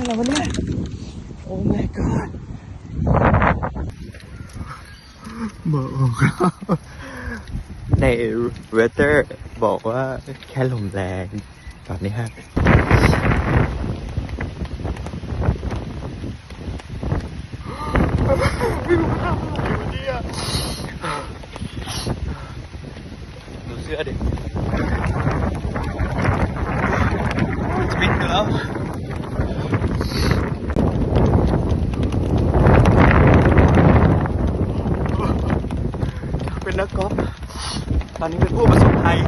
อะไรวะเนี่ยโอ้ my god บอกในเวเตอร์บอกว่าแค่ลมแรงตอนนี้ฮะไม่รู้ทำอะไรวะเนี่ยดูเสื้อดิจะปิดอยู่แล้วเป็นนักกอล์ฟตอนนี้เป็นผู้ประสบภัย